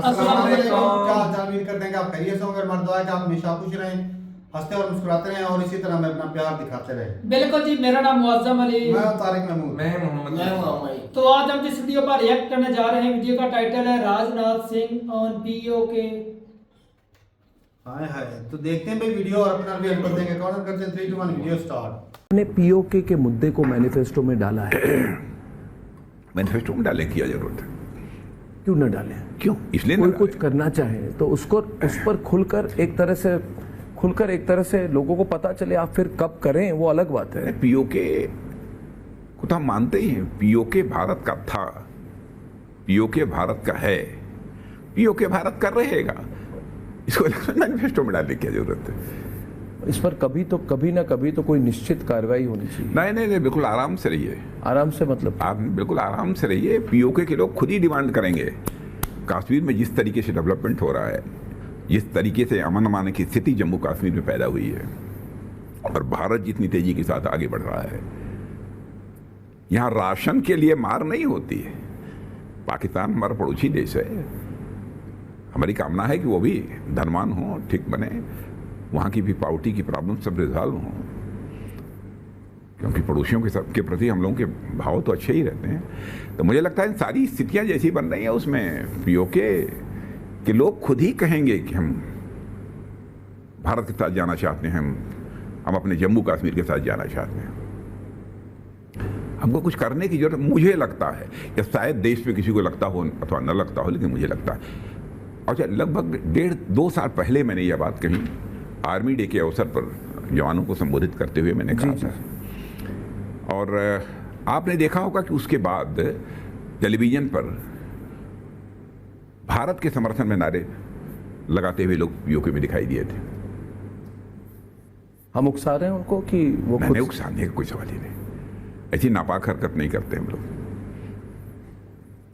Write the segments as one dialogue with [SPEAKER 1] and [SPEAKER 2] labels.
[SPEAKER 1] अस्सलाम वालेकुम।
[SPEAKER 2] क्या हाल चाल? उम्मीद करते हैं कि आप खैरियत से होंगे। हमारा दुआ है कि आप हमेशा खुश रहें, हंसते और मुस्कुराते रहें और इसी तरह हमें अपना प्यार दिखाते रहें।
[SPEAKER 1] बिल्कुल जी, मेरा नाम मुअज्जम अली।
[SPEAKER 2] मैं तारिक महमूद।
[SPEAKER 3] मैं मोहम्मद।
[SPEAKER 1] तो आज हम जिस वीडियो पर रिएक्ट करने जा रहे हैं, वीडियो का टाइटल है राजनाथ सिंह ऑन पीओके।
[SPEAKER 2] हाय हाय, तो देखते हैं भाई वीडियो और अपना रिव्यू करते हैं। कौन करते हैं 3 2 1 वीडियो स्टार्ट।
[SPEAKER 4] ने पीओके के मुद्दे को मैनिफेस्टो में डाला है।
[SPEAKER 5] मैनिफेस्टो में डालने की क्या जरूरत है?
[SPEAKER 4] क्यों न डालें?
[SPEAKER 5] क्यों? इसलिए
[SPEAKER 4] कोई
[SPEAKER 5] ना
[SPEAKER 4] कुछ
[SPEAKER 5] डालें।
[SPEAKER 4] करना चाहे तो उसको उस पर खुलकर एक तरह से लोगों को पता चले। आप फिर कब करें वो अलग बात है।
[SPEAKER 5] पीओके को तो हम मानते ही हैं। पीओके भारत का था, पीओके भारत का है, पीओके भारत का रहेगा। इसको मैनिफेस्टो में डालने की क्या जरूरत है?
[SPEAKER 4] इस पर कभी ना कभी तो कोई निश्चित कार्रवाई होनी चाहिए।
[SPEAKER 5] नहीं, बिल्कुल आराम से रहिए।
[SPEAKER 4] आराम से मतलब
[SPEAKER 5] आप बिल्कुल आराम से रहिए। पीओके के लोग खुद ही डिमांड करेंगे। कश्मीर में जिस तरीके से डेवलपमेंट हो रहा है, जिस तरीके से अमन अमान की स्थिति जम्मू कश्मीर में पैदा हुई है और भारत जितनी तेजी के साथ आगे बढ़ रहा है, यहाँ राशन के लिए मार नहीं होती है। पाकिस्तान हमारा पड़ोसी देश है। हमारी कामना है कि वो भी धनवान हो, ठीक बने, वहाँ की भी पावर्टी की प्रॉब्लम सब रिजॉल्व हों, क्योंकि पड़ोसियों के प्रति हम लोगों के भाव तो अच्छे ही रहते हैं। तो मुझे लगता है सारी स्थितियाँ जैसी बन रही हैं उसमें पीओके के लोग खुद ही कहेंगे कि हम भारत के साथ जाना चाहते हैं, हम अपने जम्मू कश्मीर के साथ जाना चाहते हैं। हमको कुछ करने की जरूरत मुझे लगता है, या शायद देश में किसी को लगता हो अथवा न लगता हो, लेकिन मुझे लगता है। और लगभग 1.5-2 साल पहले मैंने यह बात कही, आर्मी डे के अवसर पर जवानों को संबोधित करते हुए मैंने कहा था। और आपने देखा होगा कि उसके बाद टेलीविजन पर भारत के समर्थन में नारे लगाते हुए लोग पीओके में दिखाई दिए थे।
[SPEAKER 4] हम उकसा रहे हैं उनको कि वो खुद
[SPEAKER 5] नहीं, उकसाने का कोई सवाल ही नहीं। ऐसी नापाक हरकत नहीं करते हम लोग।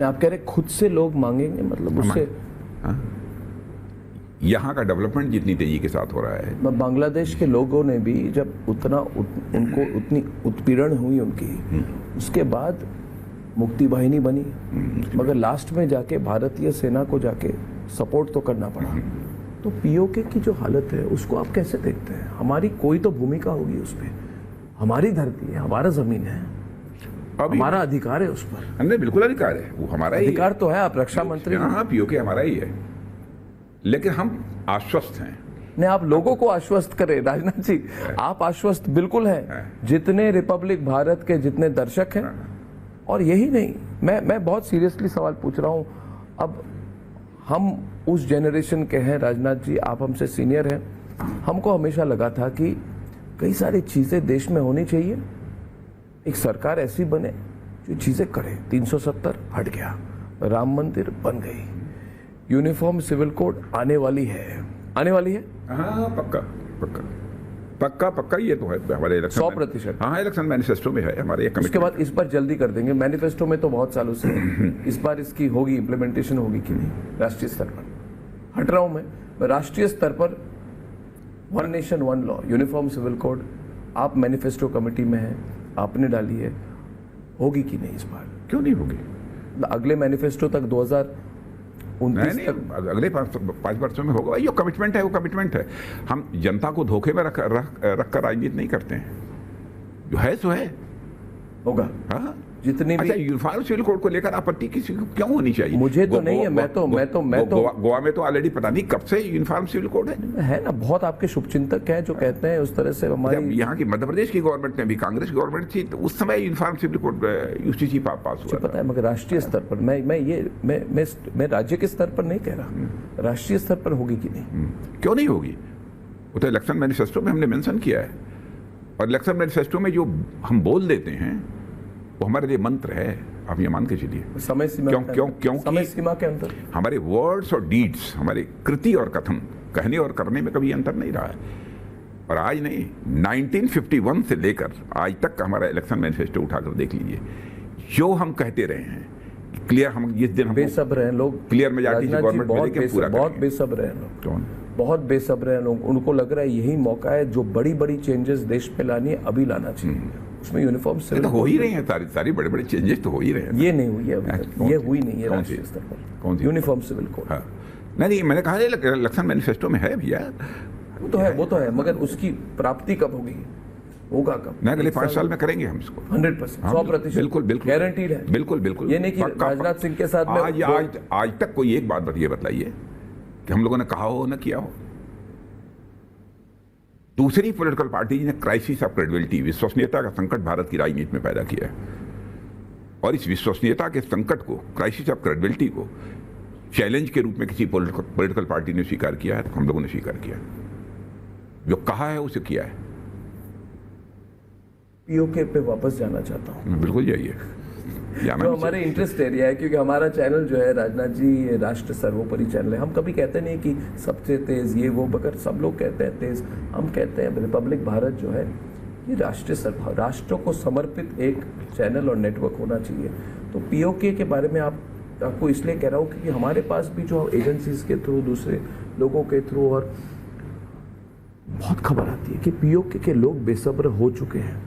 [SPEAKER 4] आप कह रहे खुद से लोग मांगेंगे, मतलब उससे
[SPEAKER 5] यहाँ का डेवलपमेंट जितनी तेजी के साथ हो रहा है।
[SPEAKER 4] बांग्लादेश के लोगों ने भी जब उनको उतनी उत्पीड़न हुई उनकी, उसके बाद मुक्ति वाहिनी बनी, मगर लास्ट में जाके भारतीय सेना को जाके सपोर्ट तो करना पड़ा। तो पीओके की जो हालत है उसको आप कैसे देखते हैं? हमारी कोई तो भूमिका होगी उस पर। हमारी धरती है, हमारा जमीन है, हमारा अधिकार है उस पर।
[SPEAKER 5] नहीं, बिल्कुल अधिकार है, वो हमारा ही
[SPEAKER 4] अधिकार तो है। आप रक्षा मंत्री,
[SPEAKER 5] हाँ, पीओके हमारा ही है, लेकिन हम आश्वस्त हैं।
[SPEAKER 4] नहीं, आप लोगों को आश्वस्त करें राजनाथ जी। आप आश्वस्त बिल्कुल हैं, जितने रिपब्लिक भारत के जितने दर्शक हैं। और यही नहीं, मैं बहुत सीरियसली सवाल पूछ रहा हूं। अब हम उस जनरेशन के हैं राजनाथ जी, आप हमसे सीनियर हैं। हमको हमेशा लगा था कि कई सारी चीजें देश में होनी चाहिए, एक सरकार ऐसी बने जो चीजें करे। 370 हट गया, राम मंदिर बन गई, यूनिफॉर्म सिविल कोड आने वाली है।
[SPEAKER 5] हाँ, पक्का ये तो है हमारे इलेक्शन
[SPEAKER 4] 100%।
[SPEAKER 5] हाँ, इलेक्शन मैनिफेस्टो में है हमारे।
[SPEAKER 4] उसके बाद इस पर जल्दी कर देंगे। मैनिफेस्टो में तो बहुत सालों से इस बार इसकी होगी, इम्प्लीमेंटेशन होगी कि नहीं राष्ट्रीय स्तर पर? हट रहा हूं मैं राष्ट्रीय स्तर पर 1 nation 1 law, uniform civil code, आप मैनिफेस्टो कमेटी में हैं, आपने डाली है, होगी कि नहीं इस बार?
[SPEAKER 5] क्यों नहीं होगी?
[SPEAKER 4] अगले मैनिफेस्टो तक 2029
[SPEAKER 5] नहीं, अगले 5 वर्षों में होगा। ये कमिटमेंट है, वो कमिटमेंट है। हम जनता को धोखे में रख कर राजनीति नहीं करते हैं। जो है सो है,
[SPEAKER 4] होगा।
[SPEAKER 5] हाँ,
[SPEAKER 4] जितनी भी
[SPEAKER 5] यूनिफॉर्म सिविल कोड को लेकर आपत्ति किसी को क्यों होनी चाहिए?
[SPEAKER 4] मुझे तो नहीं है। मैं तो
[SPEAKER 5] गोवा में तो ऑलरेडी पता नहीं कब से यूनिफॉर्म सिविल कोड
[SPEAKER 4] है ना। बहुत आपके शुभचिंतक हैं जो कहते हैं उस तरह से। हमारी
[SPEAKER 5] यहाँ की मध्य प्रदेश की गवर्नमेंट में भी, कांग्रेस गवर्नमेंट थी, तो उस समय यूनिफॉर्म सिविल कोड यूसीसी पास हुआ।
[SPEAKER 4] पता है, मगर राष्ट्रीय स्तर पर मैं राज्य के स्तर पर नहीं कह रहा, राष्ट्रीय स्तर पर होगी कि नहीं?
[SPEAKER 5] क्यों नहीं होगी? वो तो इलेक्शन मैनिफेस्टो में हमने मेंशन किया है। और इलेक्शन मैनिफेस्टो में जो हम बोल देते हैं वो हमारे लिए मंत्र है, आप ये मान के चलिए।
[SPEAKER 4] समय सीमा
[SPEAKER 5] क्यों
[SPEAKER 4] समय सीमा के अंदर
[SPEAKER 5] हमारे वर्ड्स और डीड्स, हमारे कृति और कथन, कहने और करने में कभी अंतर नहीं रहा है। और आज नहीं, 1951 से लेकर आज तक का हमारा इलेक्शन मैनिफेस्टो उठाकर देख लीजिए। जो हम कहते रहे हैं क्लियर, हम जिस दिन
[SPEAKER 4] बेसब्र हैं लोग,
[SPEAKER 5] क्लियर में जाके गवर्नमेंट में लेके पूरा
[SPEAKER 4] बहुत बेसब्र हैं लोग।
[SPEAKER 5] कौन?
[SPEAKER 4] बहुत बेसब्र हैं लोग। उनको लग रहा है यही मौका है, जो बड़ी बड़ी चेंजेस देश पे लानी है अभी लाना चाहिए। उसमें यूनिफॉर्म सिविल
[SPEAKER 5] तो हो ही रहे हैं, सारी बड़े बड़े चेंजेस तो हो ही रहे हैं।
[SPEAKER 4] ये नहीं हुई है, ये हुई नहीं है राष्ट्रीय स्तर पर।
[SPEAKER 5] कौन सी?
[SPEAKER 4] Uniform civil code.
[SPEAKER 5] हाँ, नहीं मैंने कहा इलेक्शन मैनिफेस्टो में है भैया।
[SPEAKER 4] वो तो है मगर उसकी प्राप्ति कब होगी, होगा कब?
[SPEAKER 5] नहीं, अगले 5 साल में करेंगे हम इसको
[SPEAKER 4] 100%,
[SPEAKER 5] हाँ,
[SPEAKER 4] 100%,
[SPEAKER 5] बिल्कुल बिल्कुल
[SPEAKER 4] गारंटीड है।
[SPEAKER 5] बिल्कुल बिल्कुल।
[SPEAKER 4] ये नहीं कि राजनाथ सिंह के साथ में
[SPEAKER 5] आज तक कोई एक बात बताइए कि हम लोगों ने कहा हो न किया हो। दूसरी पॉलिटिकल पार्टी ने क्राइसिस ऑफ क्रेडिबिलिटी, विश्वसनीयता का संकट भारत की राजनीति में पैदा किया है, और इस विश्वसनीयता के संकट को, क्राइसिस ऑफ क्रेडिबिलिटी को चैलेंज के रूप में किसी पॉलिटिकल पार्टी ने स्वीकार किया है तो हम लोगों ने स्वीकार किया। जो कहा है उसे किया है।
[SPEAKER 4] पीओके पे वापस जाना चाहता हूँ।
[SPEAKER 5] बिल्कुल जाइए,
[SPEAKER 4] जो हमारे इंटरेस्ट एरिया है, क्योंकि हमारा चैनल जो है राजनाथ जी राष्ट्र सर्वोपरि चैनल है। हम कभी कहते नहीं कि सबसे तेज ये वो, मगर सब लोग कहते हैं तेज, हम कहते हैं रिपब्लिक भारत जो है ये राष्ट्र को समर्पित एक चैनल और नेटवर्क होना चाहिए। तो पीओके के बारे में आपको इसलिए कह रहा हूँ क्योंकि हमारे पास भी जो एजेंसीज के थ्रू, दूसरे लोगों के थ्रू और बहुत खबर आती है कि पीओके के लोग बेसब्र हो चुके हैं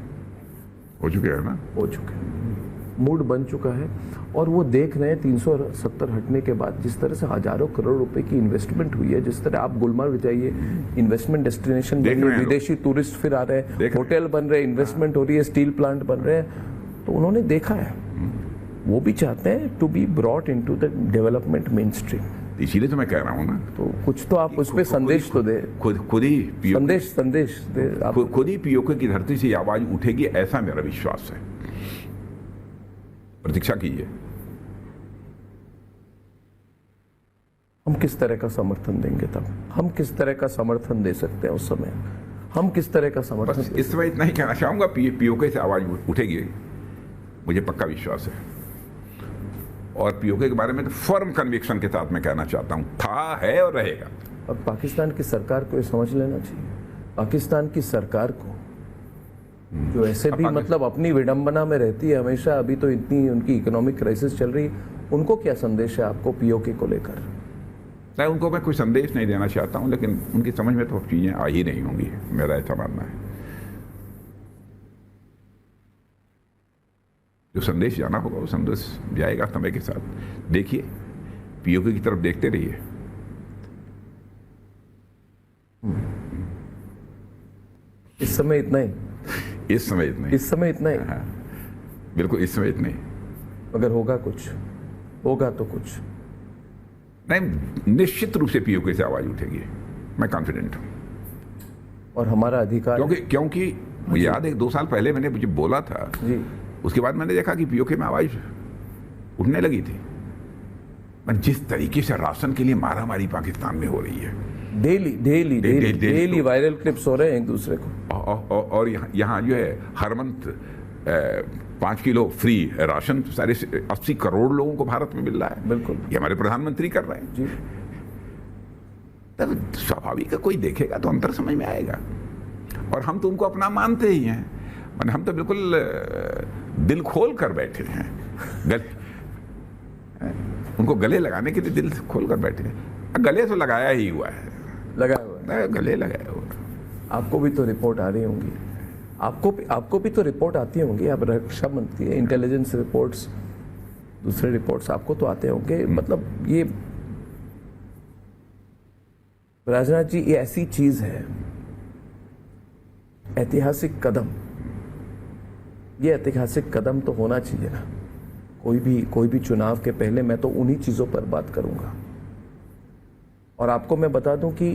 [SPEAKER 4] ना, हो चुके हैं, मूड बन चुका है। और वो देख रहे हैं 370 हटने के बाद जिस तरह से हजारों करोड़ रुपए की इन्वेस्टमेंट हुई है, जिस तरह आप गुलमर्ग जाइए, इन्वेस्टमेंट डेस्टिनेशन बन रही है, विदेशी टूरिस्ट फिर आ रहे हैं, होटल बन रहे हैं, इन्वेस्टमेंट हो रही है, स्टील प्लांट बन रहे हैं, तो उन्होंने देखा है, वो भी चाहते हैं to be brought into the development mainstream.
[SPEAKER 5] इसीलिए तो मैं कह रहा हूँ ना,
[SPEAKER 4] तो कुछ तो आप उस पर संदेश तो दे,
[SPEAKER 5] खुद ही
[SPEAKER 4] संदेश दे,
[SPEAKER 5] खुद ही पीओके की धरती से आवाज उठेगी, ऐसा मेरा विश्वास है। प्रतीक्षा कीजिए।
[SPEAKER 4] हम किस तरह का समर्थन देंगे तब? हम किस तरह का समर्थन दे सकते हैं उस समय? हम किस तरह का समर्थन?
[SPEAKER 5] बस इस समय इतना ही कहना चाहूंगा, पीओके से आवाज उठेगी, मुझे पक्का विश्वास है। और पीओके के बारे में तो फर्म कन्विक्शन के साथ मैं कहना चाहता हूं, था, है और रहेगा।
[SPEAKER 4] और पाकिस्तान की सरकार को ये समझ लेना चाहिए, पाकिस्तान की सरकार को जो ऐसे भी मतलब अपनी विडंबना में रहती है हमेशा, अभी तो इतनी उनकी इकोनॉमिक क्राइसिस चल रही, उनको क्या संदेश है आपको पीओके को लेकर?
[SPEAKER 5] नहीं, उनको मैं कोई संदेश नहीं देना चाहता हूं, लेकिन उनकी समझ में तो चीजें आ ही नहीं होंगी, मेरा ऐसा मानना है। जो संदेश जाना होगा वो संदेश जाएगा समय के साथ। देखिए, पीओके की तरफ देखते रहिए।
[SPEAKER 4] इस समय इतना ही,
[SPEAKER 5] इस समय इतना ही,
[SPEAKER 4] इस समय इतना ही।
[SPEAKER 5] हाँ, बिल्कुल इस समय इतना ही।
[SPEAKER 4] अगर होगा कुछ, होगा तो कुछ
[SPEAKER 5] नहीं, निश्चित रूप से पीओके से आवाज उठेगी, मैं कॉन्फिडेंट हूं।
[SPEAKER 4] और हमारा अधिकार,
[SPEAKER 5] क्योंकि मुझे याद है 2 साल पहले मैंने मुझे बोला था
[SPEAKER 4] जी,
[SPEAKER 5] उसके बाद मैंने देखा कि पीओके में आवाज उठने लगी थी। जिस तरीके से राशन के लिए मारामारी पाकिस्तान में हो रही है, डेली
[SPEAKER 4] वायरल क्लिप्स हो रहे हैं एक दूसरे को,
[SPEAKER 5] और यहाँ जो है हर मंथ 5 किलो फ्री राशन सारे 80 करोड़ लोगों को भारत में मिल रहा है।
[SPEAKER 4] बिल्कुल,
[SPEAKER 5] ये हमारे प्रधानमंत्री कर रहे हैं
[SPEAKER 4] जी।
[SPEAKER 5] तब स्वाभाविक है, कोई देखेगा तो अंतर समझ में आएगा। और हम तो उनको अपना मानते ही हैं, मैंने हम तो बिल्कुल दिल खोल कर बैठे हैं, उनको गले लगाने के लिए दिल खोल कर बैठे हैं। गले तो लगाया ही हुआ है,
[SPEAKER 4] लगाया हुआ है,
[SPEAKER 5] गले लगाया हुआ।
[SPEAKER 4] आपको भी तो रिपोर्ट आ रही होंगी, आपको भी तो रिपोर्ट आती होंगी, आप रक्षा मंत्री है, इंटेलिजेंस रिपोर्ट्स, दूसरे रिपोर्ट्स आपको तो आते होंगे। मतलब ये राजनाथ जी, ये ऐसी चीज है, ऐतिहासिक कदम, ये ऐतिहासिक कदम तो होना चाहिए ना। कोई भी चुनाव के पहले मैं तो उन्हीं चीजों पर बात करूंगा। और आपको मैं बता दूं कि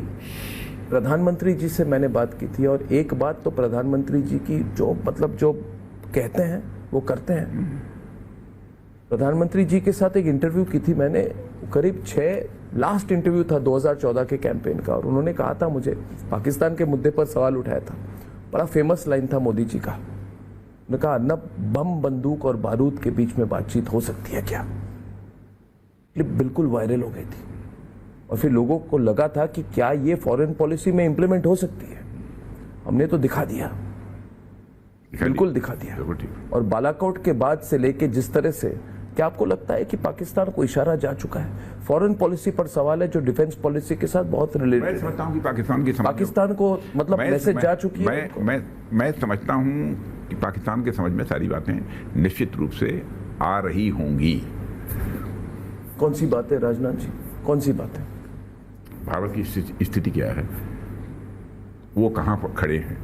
[SPEAKER 4] प्रधानमंत्री जी से मैंने बात की थी, और एक बात तो प्रधानमंत्री जी की जो कहते हैं वो करते हैं। प्रधानमंत्री जी के साथ एक इंटरव्यू की थी मैंने, करीब 6 लास्ट इंटरव्यू था 2014 के कैंपेन का, और उन्होंने कहा था मुझे, पाकिस्तान के मुद्दे पर सवाल उठाया था, बड़ा फेमस लाइन था मोदी जी का, उन्होंने कहा न बम, बंदूक और बारूद के बीच में बातचीत हो सकती है क्या? क्लिप बिल्कुल वायरल हो गई थी, और फिर लोगों को लगा था कि क्या ये फॉरेन पॉलिसी में इंप्लीमेंट हो सकती है। हमने तो दिखा दिया, बिल्कुल दिखा दिया। और बालाकोट के बाद से लेके जिस तरह से, क्या आपको लगता है कि पाकिस्तान को इशारा जा चुका है? फॉरेन पॉलिसी पर सवाल है जो डिफेंस पॉलिसी के साथ बहुत रिलेटेड है।
[SPEAKER 5] मैं समझता हूं कि पाकिस्तान
[SPEAKER 4] को मतलब मैसेज जा चुकी है।
[SPEAKER 5] मैं समझता हूं कि पाकिस्तान के समझ में सारी बातें निश्चित रूप से आ रही होंगी।
[SPEAKER 4] कौन सी बात है राजनाथ जी, कौन सी बात है?
[SPEAKER 5] भारत की स्थिति क्या है, वो कहाँ पर खड़े हैं?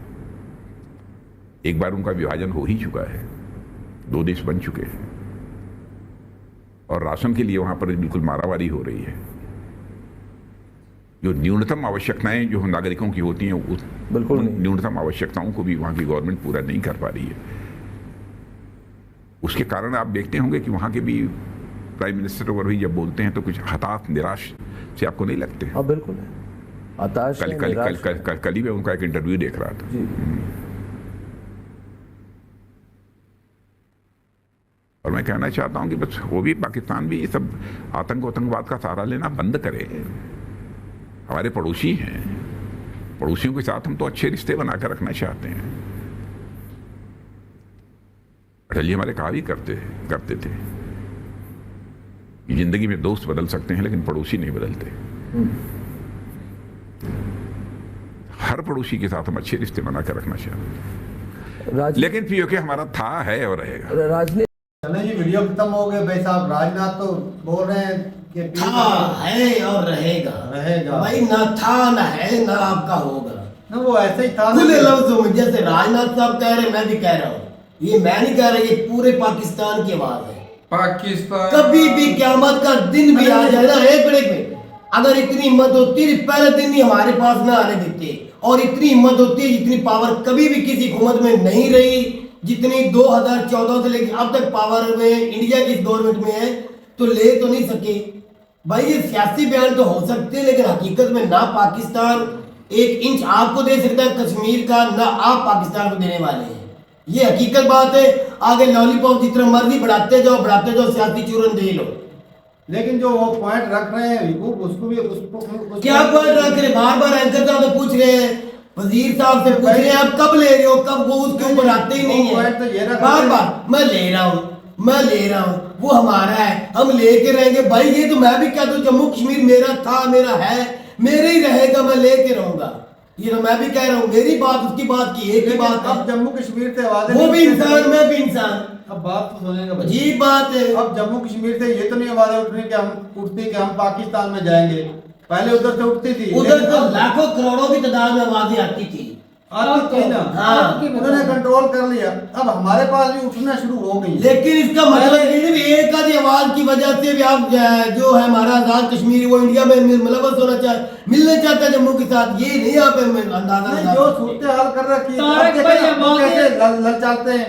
[SPEAKER 5] एक बार उनका विभाजन हो ही चुका है, 2 देश बन चुके हैं, और राशन के लिए वहां पर बिल्कुल मारामारी हो रही है। जो न्यूनतम आवश्यकताएं जो नागरिकों की होती हैं, उस
[SPEAKER 4] बिल्कुल नहीं।
[SPEAKER 5] न्यूनतम आवश्यकताओं को भी वहां की गवर्नमेंट पूरा नहीं कर पा रही है। उसके कारण आप देखते होंगे कि वहां के भी प्राइम मिनिस्टर और भी जब बोलते हैं तो कुछ हताश निराश से आपको नहीं लगते हैं?
[SPEAKER 4] हाँ बिल्कुल है, हताश
[SPEAKER 5] कल
[SPEAKER 4] है,
[SPEAKER 5] कल
[SPEAKER 4] निराश
[SPEAKER 5] कल कल कल ही मैं उनका एक इंटरव्यू देख रहा था।
[SPEAKER 4] जी।
[SPEAKER 5] और मैं कहना चाहता हूं कि बस वो भी, पाकिस्तान भी ये सब आतंकवाद का सहारा लेना बंद करे। हमारे पड़ोसी हैं, पड़ोसियों के साथ हम तो अच्छे रिश्ते बनाकर रखना चाहते हैं। अटल जी हमारे कहा भी करते थे कि जिंदगी में दोस्त बदल सकते हैं लेकिन पड़ोसी नहीं बदलते। हर पड़ोसी के साथ हम अच्छे रिश्ते बनाकर रखना चाहते हैं, लेकिन पीओके हमारा था, है और रहेगा।
[SPEAKER 4] राजनीति
[SPEAKER 2] चले जी, वीडियो खत्म हो गए भाई साहब। राजनाथ तो बोल रहे हैं कि
[SPEAKER 3] था, है और रहेगा भाई, ना था ना है ना आपका होगा
[SPEAKER 2] ना, वो ऐसे ही था।
[SPEAKER 3] खुले लफ्जों में जैसे राजनाथ साहब कह रहे हैं, मैं भी कह रहा हूँ, ये मैं नहीं कह रहा, ये पूरे पाकिस्तान की आवाज है।
[SPEAKER 6] पाकिस्तान
[SPEAKER 3] कभी भी क़यामत का दिन भी आ जाए ना, एक मिनट में, अगर इतनी हिम्मत होती पहले दिन ही हमारे पास में आने देते, और इतनी हिम्मत होती है, जितनी पावर कभी भी किसी हुकूमत में नहीं रही, जितनी 2014 से लेकर अब तक पावर में इंडिया की गवर्नमेंट में है, तो ले तो नहीं सके भाई। ये सियासी बयान तो हो सकते हैं, लेकिन हकीकत में ना पाकिस्तान 1 इंच आपको दे सकता है कश्मीर का, ना आप पाकिस्तान को देने वाले हैं। ये हकीकत बात है। आगे लॉलीपॉप जितना मर्जी बढ़ाते जाओ, सियासी चूरन दे लो।
[SPEAKER 2] लेकिन जो वो पॉइंट रख रहे हैं उसको भी उसको
[SPEAKER 3] क्या पॉइंट रख रहे? बार बार एंकर साहब से पूछ रहे हैं, वजीर साहब से पूछ रहे हैं, आप कब ले रहे हो, कब? वो उसके ऊपर आते ही नहीं है। बार बार मैं ले रहा हूँ, वो हमारा है, हम लेके रहेंगे भाई। ये तो मैं भी कहता हूँ, जम्मू कश्मीर मेरा था, मेरा है, मेरे ही रहेगा, मैं लेके रहूंगा। ये तो मैं भी कह रहा हूँ, मेरी बात उसकी बात की एक ही बात है।
[SPEAKER 2] अब जम्मू कश्मीर से आवाज,
[SPEAKER 3] वो भी इंसान, मैं भी इंसान।
[SPEAKER 2] अब बात तो सुनेगा,
[SPEAKER 3] अजीब बात है।
[SPEAKER 2] अब जम्मू कश्मीर से ये तो नहीं आवाज उठती कि हम पाकिस्तान में जाएंगे। पहले उधर से उठती थी,
[SPEAKER 3] उधर तो लाखों करोड़ों की तादाद में आवाजें आती थी,
[SPEAKER 2] ना।
[SPEAKER 3] हाँ,
[SPEAKER 2] उन्होंने कंट्रोल कर लिया, अब हमारे पास भी उठना शुरू हो गई।
[SPEAKER 3] लेकिन इसका मतलब ये नहीं भी एक आधी आवाज की वजह से भी आप जो है हमारा आजाद कश्मीर वो इंडिया में मुलव्वस होना मिलना चाहता है जम्मू के साथ, ये नहीं आप अंदाजा।
[SPEAKER 2] जो सूरत हाल कर रखी है, कैसे ललचाते हैं।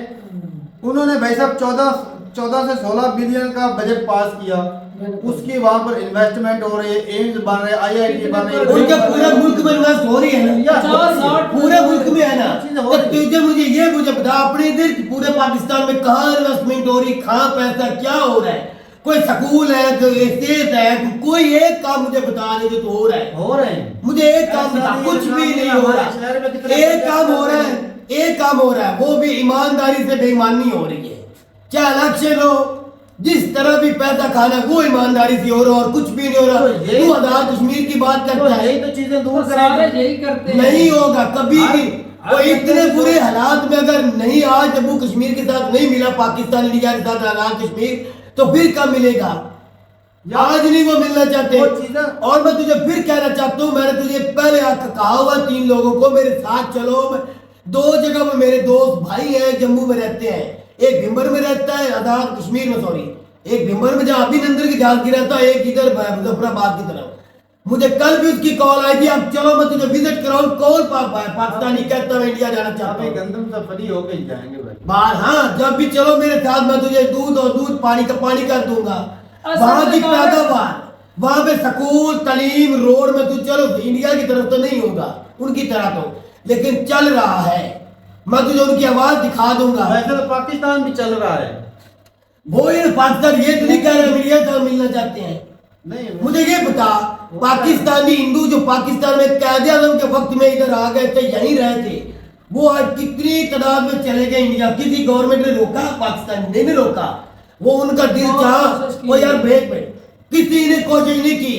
[SPEAKER 2] उन्होंने भाई साहब 14 से 16 बिलियन का बजट पास किया, उसकी वहाँ पर इन्वेस्टमेंट हो रही है, एम्स बन रहे, IIT बन रही है,
[SPEAKER 3] उनके पूरे मुल्क में इन्वेस्ट हो रही है ना, पूरे मुल्क में है ना। तो तुझे मुझे बता, अपने इधर पूरे पाकिस्तान में कहाँ इन्वेस्टमेंट हो रही, कहाँ पैसा क्या हो रहा है? कोई स्कूल है, कोई स्टेट है, कोई एक काम मुझे बता दे जो तो हो रहा है। मुझे एक काम बता, कुछ भी नहीं हो रहा। एक काम हो रहा है, एक काम हो रहा है, वो भी ईमानदारी से बेईमानी हो रही है। चाहे इलेक्शन हो, जिस तरह भी पैसा खाना वो ईमानदारी से हो रहा है, और कुछ भी नहीं हो रहा। तू आजाद कश्मीर की बात करता है,
[SPEAKER 1] तो चीजें दूर यही करते हैं।
[SPEAKER 3] नहीं होगा कभी भी। वो इतने बुरे हालात में अगर नहीं आज जम्मू कश्मीर के साथ नहीं मिला पाकिस्तान इंडिया के साथ आजाद कश्मीर, तो फिर कब मिलेगा? आज नहीं वो मिलना चाहते। और मैं तुझे फिर कहना चाहता हूँ, मैंने तुझे पहले कहा हुआ 3 लोगों को मेरे साथ चलो। 2 जगह में मेरे दोस्त भाई हैं, जम्मू में रहते हैं। एक भिम्बर में रहता है, आजाद कश्मीर में, सॉरी, एक भिम्बर में जहाँ अभिनंदन की जहाज गिरा था, एक इधर मुजफ्फराबाद की तरफ। मुझे कल भी उसकी कॉल आई थी, अब चलो मैं तुझे विजिट कराऊं। कौन पाकिस्तानी कहता मैं इंडिया जाना चाहता हूँ,
[SPEAKER 2] गंदम से फ्री होके ही जाएंगे भाई।
[SPEAKER 3] बात हाँ, जब भी चलो मेरे साथ, मैं तुझे दूध और दूध पानी का पानी कर दूंगा। वहां की पैदावार, वहां पे स्कूल, तालीम, रोड में तू चलो, इंडिया की तरफ तो नहीं होगा उनकी तरह तो, लेकिन चल रहा है। मैं तुझे उनकी आवाज दिखा दूंगा।
[SPEAKER 2] वैसे तो पाकिस्तान भी चल रहा है,
[SPEAKER 3] वो ये पाकिस्तान ये तो नहीं कह रहे मीडिया से मिलना चाहते हैं।
[SPEAKER 2] नहीं
[SPEAKER 3] मुझे ये बता, पाकिस्तानी हिंदू जो पाकिस्तान में कायदे आज़म के वक्त में इधर आ गए थे, यहीं रहे थे, वो आज कितनी तादाद में चले गए इंडिया? किसी गवर्नमेंट ने रोका? पाकिस्तान ने रोका। वो उनका दिल चाह, वो यार भेज किसी ने कोशिश नहीं की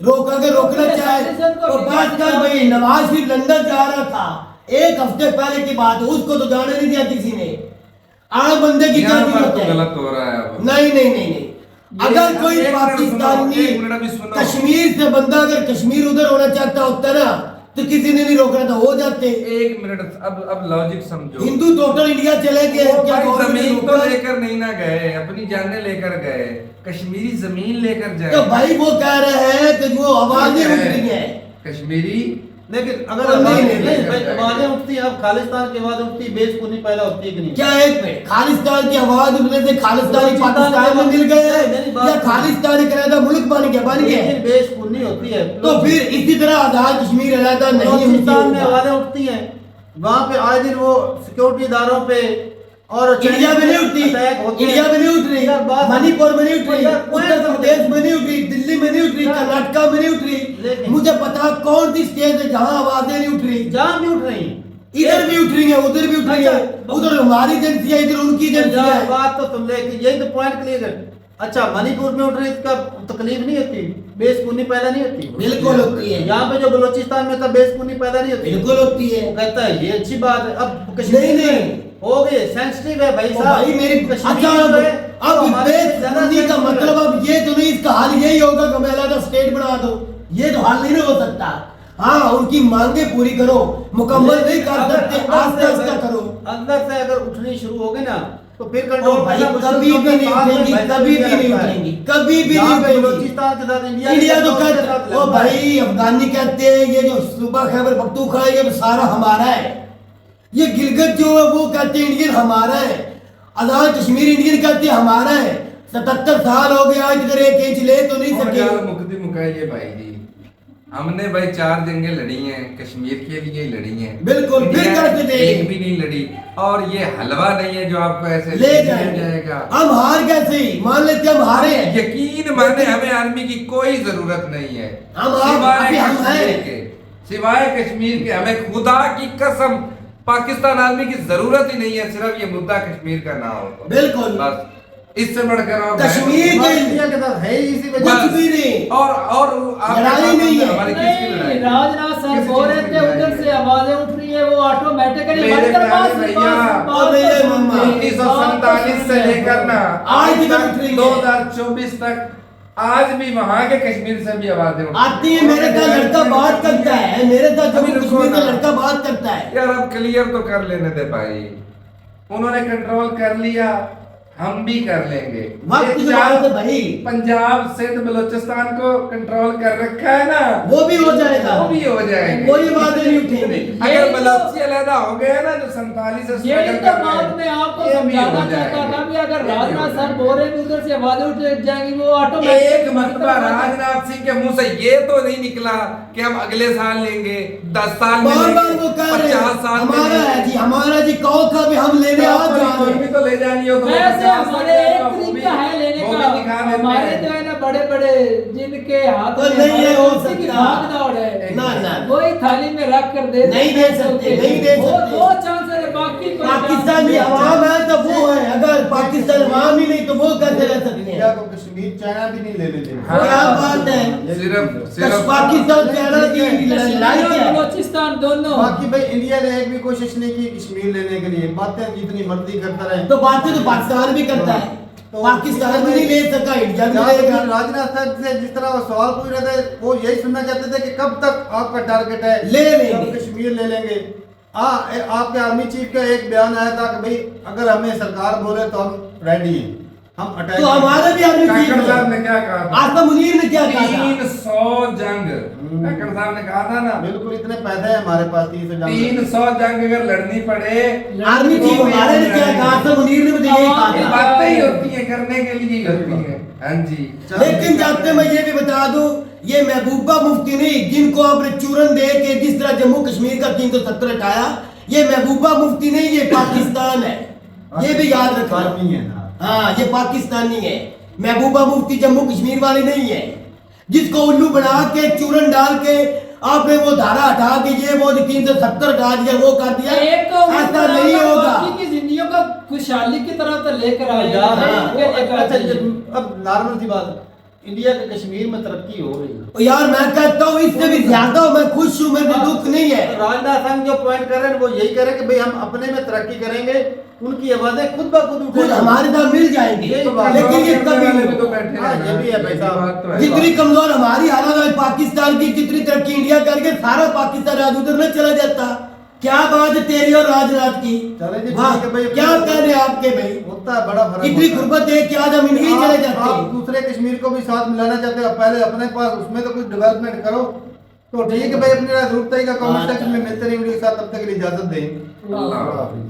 [SPEAKER 3] रोका के रोकना चाहे तो बात कर भाई। नवाज शरीफ लंदन जा रहा था, 1 हफ्ते पहले की बात है, उसको तो जाने नहीं दिया किसी ने। आम बंदे की क्या जरूरत है?
[SPEAKER 6] गलत हो रहा है अब।
[SPEAKER 3] नहीं, अगर कोई
[SPEAKER 6] एक मिनट
[SPEAKER 3] पाकिस्तानी
[SPEAKER 6] एक मिनट अभी सुनो।
[SPEAKER 3] कश्मीर से बंदा अगर कश्मीर उधर होना चाहता होता ना तो किसी ने नहीं रोकना था, हो जाते।
[SPEAKER 6] एक मिनट, अब लॉजिक समझो।
[SPEAKER 3] हिंदू टोटल इंडिया चले गए,
[SPEAKER 6] वो
[SPEAKER 3] क्या
[SPEAKER 6] भाई
[SPEAKER 3] गवर्नमेंट ने
[SPEAKER 6] जमीन तो
[SPEAKER 3] रोका?
[SPEAKER 6] लेकर नहीं ना गए, अपनी जानें लेकर गए, कश्मीरी जमीन लेकर जाए।
[SPEAKER 3] तो भाई वो कह रहे हैं कि वो आवाजें उठ रही है
[SPEAKER 6] कश्मीरी
[SPEAKER 2] लेकिन अगर
[SPEAKER 3] नहीं,
[SPEAKER 2] नहीं
[SPEAKER 3] नहीं,
[SPEAKER 2] भाई आवाजें उठती हैं, अब खालिस्तान की आवाज उठती है, बेसुनी पैदा होती है कि नहीं?
[SPEAKER 3] क्या एक मिनट, खालिस्तान की आवाज उठने से खालिस्तानी पाकिस्तान में मिल गए हैं या खालिस्तान एक अलग मुल्क बन गया
[SPEAKER 2] लेकिन बेसुनी होती है।
[SPEAKER 3] तो फिर इसी तरह आजाद कश्मीर अलग नहीं
[SPEAKER 2] बलूचिस्तान में
[SPEAKER 3] होती।
[SPEAKER 2] आवाजें उठती हैं, वहाँ पे आए दिन वो सिक्योरिटी इदारों पे और
[SPEAKER 3] इंडिया में नहीं उठती,
[SPEAKER 2] अटैक होते हैं।
[SPEAKER 3] इंडिया में नहीं उठ रही,
[SPEAKER 2] यार बात-
[SPEAKER 3] मणिपुर में नहीं उठ रही,
[SPEAKER 2] यार कोई
[SPEAKER 3] उत्तर प्रदेश में नहीं उठ रही, दिल्ली में नहीं उठ रही, कर्नाटका में नहीं उठ रही।
[SPEAKER 2] लेकिन-
[SPEAKER 3] मुझे पता कौन सी स्टेट है जहाँ आवाजें नहीं उठ रही।
[SPEAKER 2] जहाँ भी उठ रही हैं।
[SPEAKER 3] इधर भी उठ रही है, उधर भी उठ रही है,
[SPEAKER 2] अच्छा,
[SPEAKER 3] उधर हमारी एजेंसी है, इधर उनकी एजेंसी
[SPEAKER 2] यार
[SPEAKER 3] है।
[SPEAKER 2] बात तो तुम लेके यही तो पॉइंट क्लियर है। अच्छा मणिपुर में उठ रही इसका तकलीफ नहीं होती, बेसुनी पैदा नहीं होती?
[SPEAKER 3] बिल्कुल होती है,
[SPEAKER 2] यहाँ पे जो बलूचिस्तान में था बेसुनी पैदा नहीं होती?
[SPEAKER 3] बिल्कुल होती है।
[SPEAKER 2] वो कहता है ये अच्छी बात है। अब कश्मीर
[SPEAKER 3] नहीं,
[SPEAKER 2] में
[SPEAKER 3] नहीं।
[SPEAKER 2] हो गए सेंसिटिव है भाई
[SPEAKER 3] तो
[SPEAKER 2] साहब।
[SPEAKER 3] भाई मेरी
[SPEAKER 2] कश्मीर
[SPEAKER 3] अच्छा
[SPEAKER 2] जो है,
[SPEAKER 3] अब
[SPEAKER 2] वो हमारे से ज्यादा
[SPEAKER 3] बेसुनी का
[SPEAKER 2] sensitive है।
[SPEAKER 3] मतलब अब ये तो नहीं, इसका हाल यही होगा कि मैं अलग स्टेट बना दो, ये तो हाल नहीं हो सकता। हाँ उनकी मांगे पूरी करो, मुकम्मल नहीं कर
[SPEAKER 2] अगर
[SPEAKER 3] सकते,
[SPEAKER 2] अंदर
[SPEAKER 3] आस्ते
[SPEAKER 2] से
[SPEAKER 3] आस्ते
[SPEAKER 2] अगर-
[SPEAKER 3] करो।
[SPEAKER 2] अंदर से अगर उठनी शुरू होगी ना तो फिर
[SPEAKER 3] ओ
[SPEAKER 2] कंट्रोल
[SPEAKER 3] भाई
[SPEAKER 2] करना मुश्किल
[SPEAKER 3] कभी भी
[SPEAKER 2] होगा।
[SPEAKER 3] नहीं
[SPEAKER 2] साथ में
[SPEAKER 3] उठेंगी,
[SPEAKER 2] भैंसा
[SPEAKER 3] कभी भी नहीं
[SPEAKER 2] लगता है।
[SPEAKER 3] उठेंगी, कभी भी
[SPEAKER 2] यहाँ
[SPEAKER 3] नहीं
[SPEAKER 2] पे
[SPEAKER 3] उठेंगी।
[SPEAKER 2] बलूचिस्तान के साथ इंडिया
[SPEAKER 3] इंडिया तो
[SPEAKER 2] के
[SPEAKER 3] कहते
[SPEAKER 2] साथ
[SPEAKER 3] ओ
[SPEAKER 2] लगता है।
[SPEAKER 3] भाई अफगानी कहते हैं ये जो सूबा खैबर पख्तूनख्वा है ये सारा हमारा है, ये गिलगित जो है वो कहते हैं इंडियन हमारा है, आजाद कश्मीर इंडियन कहते हैं हमारा है। 77 साल हो गया इधर एक इंच ले तो नहीं
[SPEAKER 6] और
[SPEAKER 3] सके।
[SPEAKER 6] यार मुकद्दी मुकाइए भाई जी, हमने भाई 4 जंगें लड़ी हैं, कश्मीर के लिए ही लड़ी हैं।
[SPEAKER 3] बिल्कुल, फिर
[SPEAKER 6] इंडिया
[SPEAKER 3] करके देंगे।
[SPEAKER 6] एक भी नहीं लड़ी। और ये हलवा नहीं है जो आपको ऐसे
[SPEAKER 3] ले
[SPEAKER 6] दिया
[SPEAKER 3] जाएगा, हम हार कैसे ही मान लेते हम हारे हैं।
[SPEAKER 6] यकीन माने हमें आर्मी की कोई जरूरत नहीं है,
[SPEAKER 3] हम
[SPEAKER 6] सिवाय
[SPEAKER 3] अभी हम
[SPEAKER 6] कश्मीर
[SPEAKER 3] हैं।
[SPEAKER 6] के, सिवाय कश्मीर के हमें खुदा की कसम पाकिस्तान आर्मी की जरूरत ही नहीं है, सिर्फ ये मुद्दा कश्मीर का ना हो तो।
[SPEAKER 3] बिल्कुल।
[SPEAKER 6] बस इससे बढ़कर और
[SPEAKER 3] कश्मीर
[SPEAKER 2] हमारे
[SPEAKER 3] के
[SPEAKER 2] इंडिया के साथ है ही इसी वजह
[SPEAKER 3] कुछ
[SPEAKER 2] से।
[SPEAKER 3] भी नहीं।
[SPEAKER 6] और आपके
[SPEAKER 3] लड़ाई
[SPEAKER 6] साथ
[SPEAKER 3] नहीं है।
[SPEAKER 6] हमारी किसकी लड़ाई?
[SPEAKER 1] नहीं, राजनाथ सर
[SPEAKER 6] किसी
[SPEAKER 1] बोल
[SPEAKER 6] चीज़
[SPEAKER 1] रहे
[SPEAKER 6] की
[SPEAKER 1] थे
[SPEAKER 6] लड़ाई
[SPEAKER 1] उधर
[SPEAKER 6] नहीं
[SPEAKER 1] से आवाजें उठ रही है, वो ऑटोमेटिकली
[SPEAKER 6] मेरे प्यारे भैया,
[SPEAKER 3] अबे मम्मा,
[SPEAKER 6] 1947 से लेकर ना
[SPEAKER 3] आज
[SPEAKER 6] आज
[SPEAKER 3] तक
[SPEAKER 6] तक
[SPEAKER 3] उठ रही है।
[SPEAKER 6] 2024 तक आज भी वहां के कश्मीर से भी आवाजें उठ रही हैं।
[SPEAKER 3] आती है, मेरे साथ लड़का बात करता है, मेरे साथ जम्मू
[SPEAKER 6] अभी रुको
[SPEAKER 3] कश्मीर का
[SPEAKER 6] ना।
[SPEAKER 3] लड़का बात करता है।
[SPEAKER 6] यार अब क्लियर तो कर लेने दे भाई, उन्होंने कंट्रोल कर लिया, हम भी कर लेंगे।
[SPEAKER 3] वक्त
[SPEAKER 6] ये
[SPEAKER 3] की
[SPEAKER 6] चार
[SPEAKER 3] बात है भाई।
[SPEAKER 6] पंजाब सिंध बलूचिस्तान को कंट्रोल कर रखा है ना,
[SPEAKER 3] वो भी हो जाएगा,
[SPEAKER 6] वो भी हो जाएंगे।
[SPEAKER 3] कोई बात नहीं उठेंगी।
[SPEAKER 6] अगर
[SPEAKER 1] यही तो-
[SPEAKER 6] बलोची अलहदा हो गया ना जो 47 से
[SPEAKER 1] यही
[SPEAKER 6] struggle
[SPEAKER 1] तो
[SPEAKER 6] कर रहे हैं,
[SPEAKER 1] बात मैं आपको
[SPEAKER 6] ये भी
[SPEAKER 1] समझाना
[SPEAKER 6] हो
[SPEAKER 1] चाहता
[SPEAKER 6] जाएंगे।
[SPEAKER 1] था कि अगर
[SPEAKER 6] ये भी
[SPEAKER 1] राजनाथ
[SPEAKER 6] हो
[SPEAKER 1] सर
[SPEAKER 6] जाएंगे।
[SPEAKER 1] बोल रहे हैं उधर से आवाजें उठ जाएंगी, वो
[SPEAKER 6] एक
[SPEAKER 1] ऑटोमेटिक
[SPEAKER 6] मरतबा राजनाथ सिंह के मुंह से ये तो नहीं निकला कि हम अगले साल लेंगे, 10 साल में
[SPEAKER 3] बार बार
[SPEAKER 6] लेंगे,
[SPEAKER 3] वो कह रहे
[SPEAKER 6] 50
[SPEAKER 3] हैं
[SPEAKER 6] साल में
[SPEAKER 3] हमारा है
[SPEAKER 6] लेंगे।
[SPEAKER 3] जी, हमारा जी कौ का भी हम लेने आ जा रहे
[SPEAKER 6] भी
[SPEAKER 3] हैं।
[SPEAKER 6] तो ले जानी हो तो वो
[SPEAKER 1] वैसे
[SPEAKER 6] 50
[SPEAKER 1] हमारे
[SPEAKER 6] साल
[SPEAKER 1] एक
[SPEAKER 6] का वो भी-
[SPEAKER 1] तरीका है लेने
[SPEAKER 6] वो
[SPEAKER 1] का,
[SPEAKER 6] भी दिखा देते
[SPEAKER 1] हमारे
[SPEAKER 6] हैं।
[SPEAKER 1] जो है ना बड़े बड़े जिनके हाथ
[SPEAKER 3] तो
[SPEAKER 1] में
[SPEAKER 3] नहीं
[SPEAKER 1] हमारे
[SPEAKER 3] है हो
[SPEAKER 1] कुर्सी की
[SPEAKER 3] सकता।
[SPEAKER 1] भाग दौड़ है,
[SPEAKER 3] ना, ना।
[SPEAKER 1] वही थाली में रख कर दे
[SPEAKER 3] नहीं दे सकते, नहीं दे
[SPEAKER 1] वो
[SPEAKER 3] सकते।
[SPEAKER 1] 2 चांस है, बाकी कोई
[SPEAKER 3] पाकिस्तानी
[SPEAKER 1] चांस नहीं।
[SPEAKER 3] अवाम है तो वो है, अगर पाकिस्तान अवाम ही नहीं तो वो कैसे रह सकते
[SPEAKER 2] इंडिया
[SPEAKER 3] हैं?
[SPEAKER 2] को कश्मीर चाइना भी नहीं लेने देंगे।
[SPEAKER 6] हाँ।
[SPEAKER 3] क्या बात है?
[SPEAKER 6] सिर्फ
[SPEAKER 3] पाकिस्तान चाइना की लड़ाई
[SPEAKER 1] कश्मीर
[SPEAKER 3] क्या
[SPEAKER 1] और
[SPEAKER 3] है?
[SPEAKER 1] बलोचिस्तान दोनों
[SPEAKER 2] बाकी भाई इंडिया ने एक भी कोशिश नहीं की कश्मीर लेने के लिए, बातें जितनी मर्जी करता रहे।
[SPEAKER 3] तो बातें तो पाकिस्तान भी करता है,
[SPEAKER 2] तो
[SPEAKER 3] पाकिस्तान भी नहीं ले सका, इंडिया भी
[SPEAKER 2] जहाँ
[SPEAKER 3] नहीं
[SPEAKER 2] तक
[SPEAKER 3] लेगा।
[SPEAKER 2] राजनाथ साहब से जिस तरह वो सवाल पूछ रहे थे वो यही सुनना चाहते थे कि कब तक आपका टारगेट है
[SPEAKER 3] ले
[SPEAKER 2] कि
[SPEAKER 3] लेंगे।
[SPEAKER 2] हम कश्मीर ले लेंगे। आपके आर्मी चीफ का एक बयान आया था कि भाई अगर हमें सरकार बोले तो हम रेडी हैं, हम अटैक
[SPEAKER 3] तो हमारे भी आर्मी चीफ
[SPEAKER 6] काकड़ साहब ने
[SPEAKER 3] है।
[SPEAKER 6] क्या कहा था?
[SPEAKER 3] आसमा मुनीर ने क्या कहा था?
[SPEAKER 6] 300 जंग, काकड़ साहब ने कहा था ना,
[SPEAKER 2] बिल्कुल इतने पैसे हैं हमारे पास
[SPEAKER 6] 300 जंग अगर लड़नी पड़े,
[SPEAKER 3] आर्मी चीफ हमारे ने क्या कहा? आसमा मुनीर ने भी तो यही कहा
[SPEAKER 6] ये
[SPEAKER 3] था।
[SPEAKER 6] बातें ही होती हैं, करने के लिए ही होती हैं। हाँ जी।
[SPEAKER 3] लेकिन जाते मैं ये भी बता दूं, ये महबूबा मुफ्ती नहीं जिनको आपने चूरन दे के जिस तरह जम्मू कश्मीर का 370 हटाया, ये महबूबा मुफ्ती नहीं, ये पाकिस्तान है, ये भी याद रखना।
[SPEAKER 2] पाकिस्तानी है ना।
[SPEAKER 3] हाँ ये पाकिस्तानी है, महबूबा मुफ्ती जम्मू कश्मीर वाली नहीं है, जिसको उल्लू बना के चूरन डाल के आपने वो धारा हटा के ये वो 370 हटा दिया, वो कर दिया,
[SPEAKER 1] एक तो
[SPEAKER 3] ऐसा नहीं होगा।
[SPEAKER 1] बाकी की जिंदगियों का खुशहाली की तरह तो लेकर आए
[SPEAKER 2] यार
[SPEAKER 1] हैं।
[SPEAKER 2] वो अच्छा अब नॉर्मल सी बात है। इंडिया के कश्मीर में तरक्की हो रही है।
[SPEAKER 3] और यार मैं कहता हूँ इससे भी ज्यादा मैं खुश हूँ, मेरे दुख नहीं है।
[SPEAKER 2] राजनाथ सिंह जो पॉइंट कर रहे हैं वो यही कह रहे हैं कि भाई हम अपने में तरक्की करेंगे, उनकी आवाजें खुद ब खुद
[SPEAKER 3] खुद
[SPEAKER 2] उठेंगी।
[SPEAKER 3] हमारे साथ मिल जाएंगी,
[SPEAKER 2] यही बात।
[SPEAKER 3] लेकिन ये कभी
[SPEAKER 6] भी
[SPEAKER 3] नहीं।
[SPEAKER 6] तो बैठे
[SPEAKER 2] हाँ,
[SPEAKER 6] हैं।
[SPEAKER 2] ये भी है भाई साहब।
[SPEAKER 6] बात तो है।
[SPEAKER 3] जितनी कमजोर हमारी हालत है पाकिस्तान की, जितनी तरक्की इंडिया करके सारा पाकिस्तान आज उधर न चला जाता। क्या बात है तेरी और राजनाथ की।
[SPEAKER 2] चले जी,
[SPEAKER 3] वाह,
[SPEAKER 2] ठीक है भाई।
[SPEAKER 3] क्या कह रहे हैं आपके भाई,
[SPEAKER 2] होता है बड़ा फर्क
[SPEAKER 3] इतनी
[SPEAKER 2] होता है।
[SPEAKER 3] गुर्बत है कि आज हम इन्हीं चले जाते
[SPEAKER 2] आप
[SPEAKER 3] हैं।
[SPEAKER 2] दूसरे कश्मीर को भी साथ मिलाना चाहते हो, पहले अपने पास उसमें तो कुछ डेवलपमेंट करो। तो ठीक है भाई, अपने जरूरत का कमेंट सेक्शन में मिलते रहेंगे, साथ तब तक के लिए इजाजत दें।
[SPEAKER 6] अल्लाह हाफिज़।